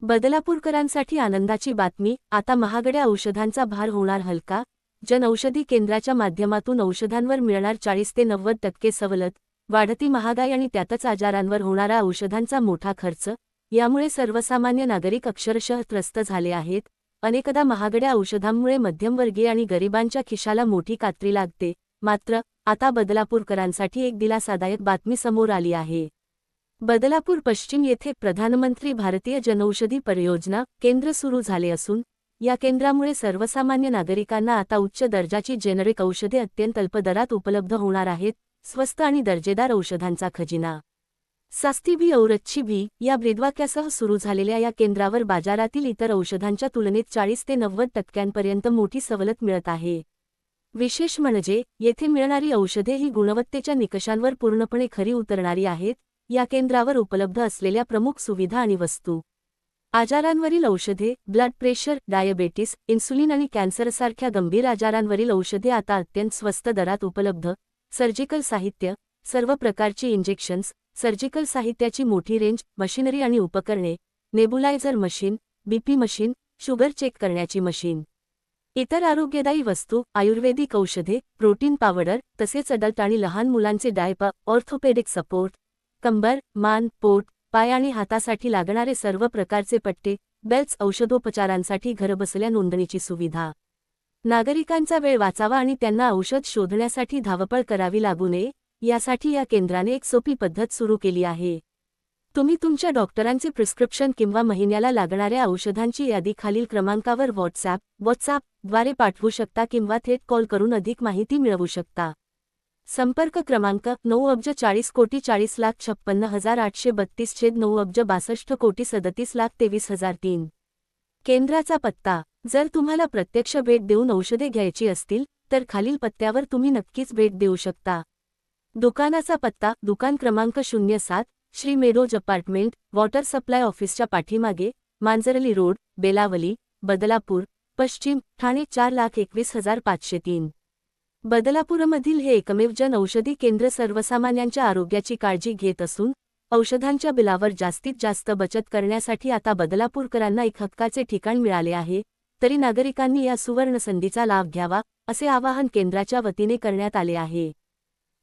बदलापूरकरांसाठी आनंदाची बातमी, आता महागड्या औषधांचा भार होणार हलका. जन औषधी केंद्राच्या माध्यमातून औषधांवर मिळणार 40 ते 90% सवलत. वाढती महागाई आणि त्यातच आजारांवर होणारा औषधांचा मोठा खर्च यामुळे सर्वसामान्य नागरिक अक्षरशः त्रस्त झाले आहेत. अनेकदा महागड्या औषधांमुळे मध्यमवर्गीय आणि गरिबांच्या खिशाला मोठी कात्री लागते. मात्र आता बदलापूरकरांसाठी एक दिलासादायक बातमी समोर आली आहे. बदलापूर पश्चिम येथे प्रधानमंत्री भारतीय जनौषधी परियोजना केंद्र सुरू झाले असून या केंद्रामुळे सर्वसामान्य नागरिकांना आता उच्च दर्जाची जेनरिक औषधे अत्यंत अल्प दरात उपलब्ध होणार आहेत. स्वस्त आणि दर्जेदार औषधांचा खजिना. सस्ती भी और अच्छी भी या ब्रीदवाक्यासह सुरू झालेल्या या केंद्रावर बाजारातील इतर औषधांच्या तुलनेत 40 ते 90% मोठी सवलत मिळत आहे. विशेष म्हणजे येथे मिळणारी औषधे ही गुणवत्तेच्या निकषांवर पूर्णपणे खरी उतरणारी आहेत. या केंद्रावर उपलब्ध असलेल्या प्रमुख सुविधा आणि वस्तू: आजारांवरील औषधे, ब्लड प्रेशर, डायबेटिस, इन्सुलिन आणि कॅन्सरसारख्या गंभीर आजारांवरील औषधे आता अत्यंत स्वस्त दरात उपलब्ध. सर्जिकल साहित्य, सर्व प्रकारची इंजेक्शन्स, सर्जिकल साहित्याची मोठी रेंज, मशिनरी आणि उपकरणे, nebuliser machine, BP machine, sugar check करण्याची मशीन, इतर आरोग्यदायी वस्तू, आयुर्वेदिक औषधे, प्रोटीन पावडर, तसेच अडल्ट आणि लहान मुलांचे डायपर, ऑर्थोपेडिक सपोर्ट, कंबर, मान, पोट, पाय आणि हातासाठी लागणारे सर्व प्रकारचे पट्टे, बेल्ट्स, औषधोपचारांसाठी घरबसल्या नोंदणीची सुविधा. नागरिकांचा वेळ वाचावा आणि त्यांना औषध शोधण्यासाठी धावपळ करावी लागू नये यासाठी या केंद्राने एक सोपी पद्धत सुरू केली आहे. तुम्ही तुमच्या डॉक्टरांचे प्रिस्क्रिप्शन किंवा महिन्याला लागणाऱ्या औषधांची यादी खालील क्रमांकावर व्हॉट्सॲप द्वारे पाठवू शकता किंवा थेट कॉल करून अधिक माहिती मिळवू शकता. संपर्क क्रमांक 9,40,56,832,9,62,37,23,03. केंद्राचा पत्ता: जर तुम्हाला प्रत्यक्ष भेट देऊन औषधे घ्यायची असतील तर खालील पत्त्यावर तुम्ही नक्कीच भेट देऊ शकता. दुकानाचा पत्ता: दुकान क्रमांक 07, श्री मेरोज अपार्टमेंट, वॉटर सप्लाय ऑफिसच्या पाठीमागे, मांजरली रोड, बेलावली, बदलापूर, पश्चिम, ठाणे 4,21,503. बदलापूरमधील हे एकमेव जन औषधी केंद्र सर्वसामान्यांच्या आरोग्याची काळजी घेत असून औषधांच्या बिलावर जास्तीत जास्त बचत करण्यासाठी आता बदलापूरकरांना एक हक्काचे ठिकाण मिळाले आहे. तरी नागरिकांनी या सुवर्ण संधीचा लाभ घ्यावा असे आवाहन केंद्राच्या वतीने करण्यात आले आहे.